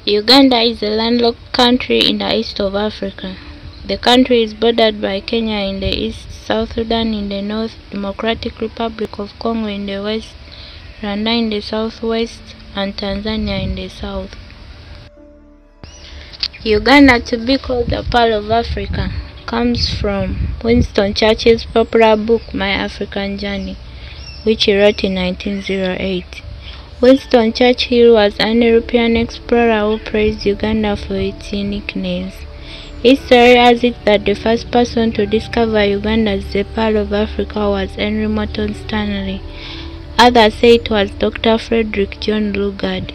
Uganda is a landlocked country in the east of Africa. The country is bordered by Kenya in the east, South Sudan in the north, Democratic Republic of Congo in the west, Rwanda in the southwest, and Tanzania in the south. Uganda, to be called the Pearl of Africa, comes from Winston Churchill's popular book My African Journey, which he wrote in 1908. Winston Churchill was an European explorer who praised Uganda for its uniqueness. History has it that the first person to discover Uganda as the Pearl of Africa was Henry Morton Stanley. Others say it was Dr. Frederick John Lugard.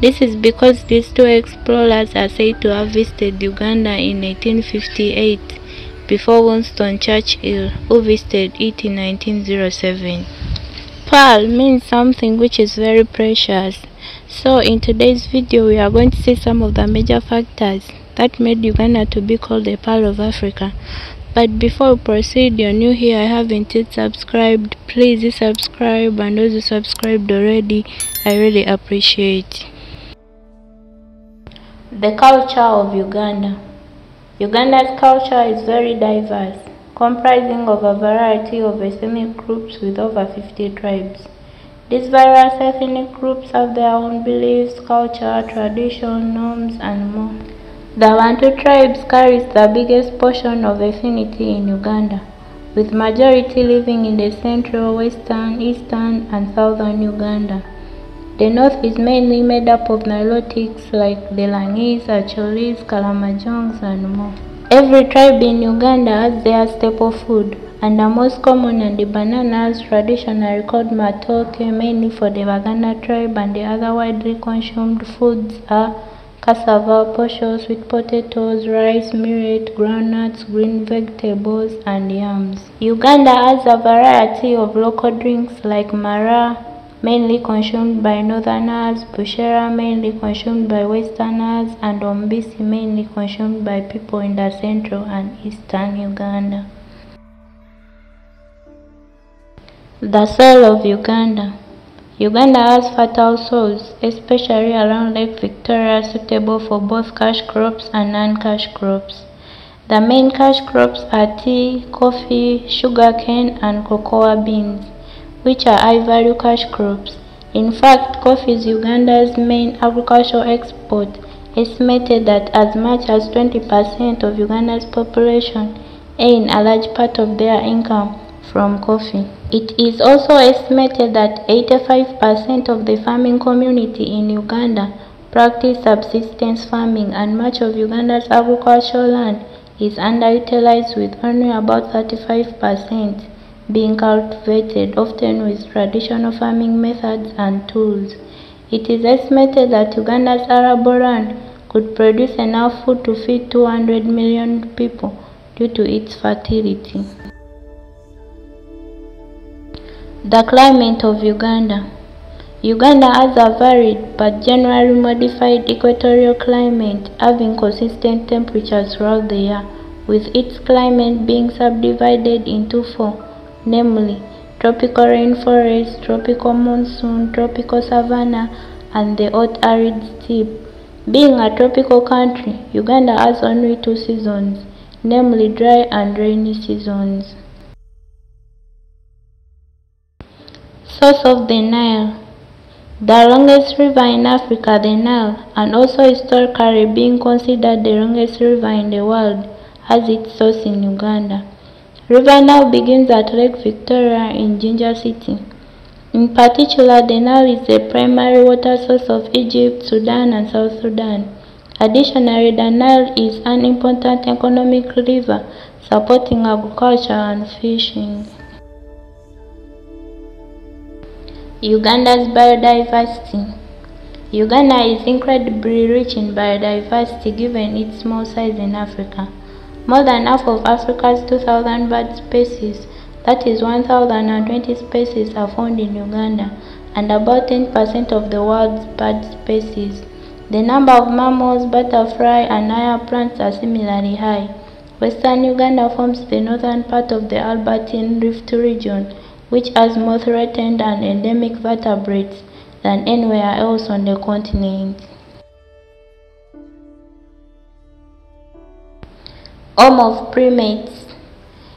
This is because these two explorers are said to have visited Uganda in 1858 before Winston Churchill, who visited it in 1907. Pearl means something which is very precious. So in today's video we are going to see some of the major factors that made Uganda to be called the Pearl of Africa. But before we proceed, you're new here, I haven't yet subscribed, please subscribe, and those who subscribed already, I really appreciate. The culture of Uganda. Uganda's culture is very diverse, comprising of a variety of ethnic groups with over 50 tribes. These various ethnic groups have their own beliefs, culture, tradition, norms, and more. The Bantu tribes carries the biggest portion of ethnicity in Uganda, with majority living in the central, western, eastern, and southern Uganda. The north is mainly made up of Nilotics like the Langis, Acholis, Kalamajongs, and more. Every tribe in Uganda has their staple food, and the most common and the bananas traditionally called matoke, mainly for the Baganda tribe, and the other widely consumed foods are cassava, posho, sweet potatoes, rice, millet, groundnuts, green vegetables, and yams. Uganda has a variety of local drinks like mara, mainly consumed by northerners, bushera, mainly consumed by westerners, and ombisi, mainly consumed by people in the central and eastern Uganda. The soil of Uganda. Uganda has fertile soils, especially around Lake Victoria, suitable for both cash crops and non-cash crops. The main cash crops are tea, coffee, sugarcane, and cocoa beans, which are high-value cash crops. In fact, coffee is Uganda's main agricultural export, estimated that as much as 20% of Uganda's population earn a large part of their income from coffee. It is also estimated that 85% of the farming community in Uganda practice subsistence farming, and much of Uganda's agricultural land is underutilized, with only about 35% being cultivated, often with traditional farming methods and tools. It is estimated that Uganda's arable land could produce enough food to feed 200 million people due to its fertility. The climate of Uganda. Uganda has a varied but generally modified equatorial climate, having consistent temperatures throughout the year, with its climate being subdivided into four, namely tropical rainforest, tropical monsoon, tropical savanna, and the hot arid steppe. Being a tropical country, Uganda has only two seasons, namely dry and rainy seasons. Source of the Nile. The longest river in Africa, the Nile, and also historically being considered the longest river in the world, has its source in Uganda. River Nile begins at Lake Victoria in Jinja City. In particular, the Nile is the primary water source of Egypt, Sudan, and South Sudan. Additionally, the Nile is an important economic river, supporting agriculture and fishing. Uganda's biodiversity. Uganda is incredibly rich in biodiversity given its small size in Africa. More than half of Africa's 2,000 bird species, that is 1,020 species, are found in Uganda, and about 10% of the world's bird species. The number of mammals, butterfly, and higher plants are similarly high. Western Uganda forms the northern part of the Albertine Rift region, which has more threatened and endemic vertebrates than anywhere else on the continent. Home of primates.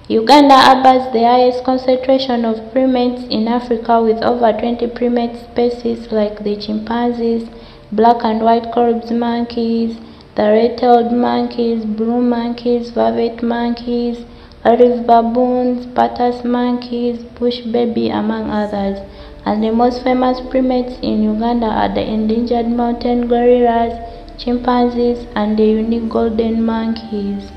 Uganda harbors the highest concentration of primates in Africa, with over 20 primate species like the chimpanzees, black and white corpse monkeys, the red-tailed monkeys, blue monkeys, vervet monkeys, reef baboons, patas monkeys, bush baby, among others. And the most famous primates in Uganda are the endangered mountain gorillas, chimpanzees, and the unique golden monkeys.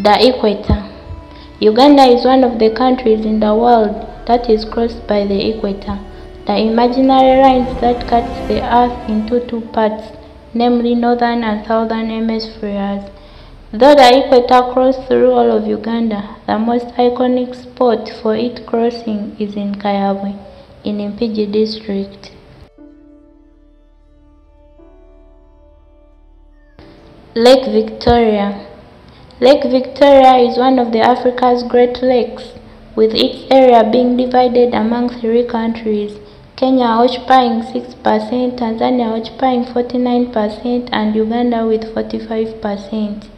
The equator. Uganda is one of the countries in the world that is crossed by the equator, the imaginary lines that cuts the earth into two parts, namely northern and southern hemispheres. Though the equator crosses through all of Uganda, the most iconic spot for it crossing is in Kayabwe, in Mpigi district. Lake Victoria. Lake Victoria is one of Africa's Great Lakes, with its area being divided among 3 countries, Kenya occupying 6%, Tanzania occupying 49%, and Uganda with 45%.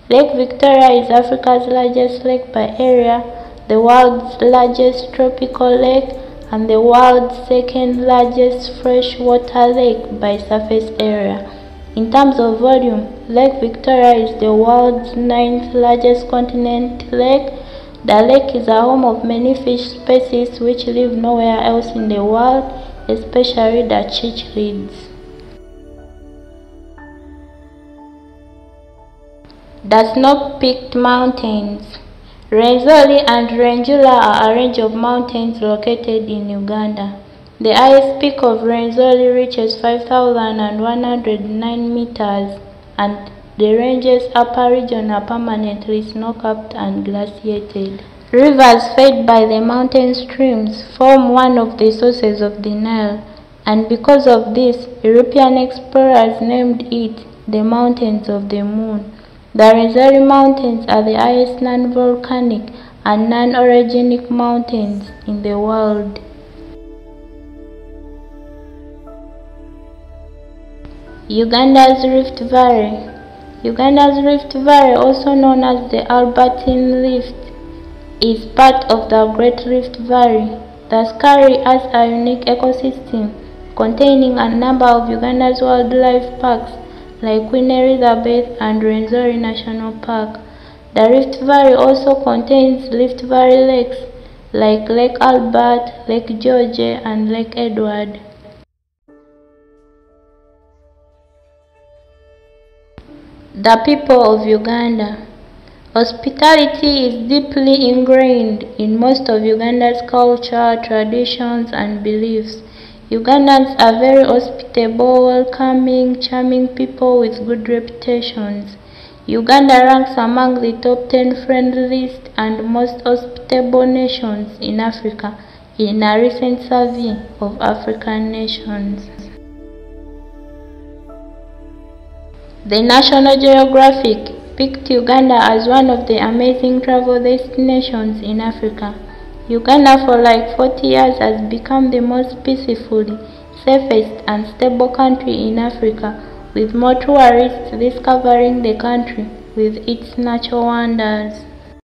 Lake Victoria is Africa's largest lake by area, the world's largest tropical lake, and the world's second largest freshwater lake by surface area. In terms of volume, Lake Victoria is the world's 9th largest continent lake. The lake is a home of many fish species which live nowhere else in the world, especially the cichlids. The snow-peaked mountains. Rwenzori and Rwenzori are a range of mountains located in Uganda. The highest peak of Rwenzori reaches 5,109 meters, and the range's upper region are permanently snow-capped and glaciated. Rivers fed by the mountain streams form one of the sources of the Nile, and because of this, European explorers named it the Mountains of the Moon. The Rwenzori Mountains are the highest non-volcanic and non-orogenic mountains in the world. Uganda's Rift Valley. Uganda's Rift Valley, also known as the Albertine Rift, is part of the Great Rift Valley. The Skari has a unique ecosystem containing a number of Uganda's wildlife parks like Queen Elizabeth and Rwenzori National Park. The Rift Valley also contains Rift Valley lakes like Lake Albert, Lake George, and Lake Edward. The people of Uganda. Hospitality is deeply ingrained in most of Uganda's culture, traditions, and beliefs. Ugandans are very hospitable, welcoming, charming people with good reputations. Uganda ranks among the top 10 friendliest and most hospitable nations in Africa in a recent survey of African nations. The National Geographic picked Uganda as one of the amazing travel destinations in Africa. Uganda for like 40 years has become the most peaceful, safest, and stable country in Africa, with more tourists discovering the country with its natural wonders.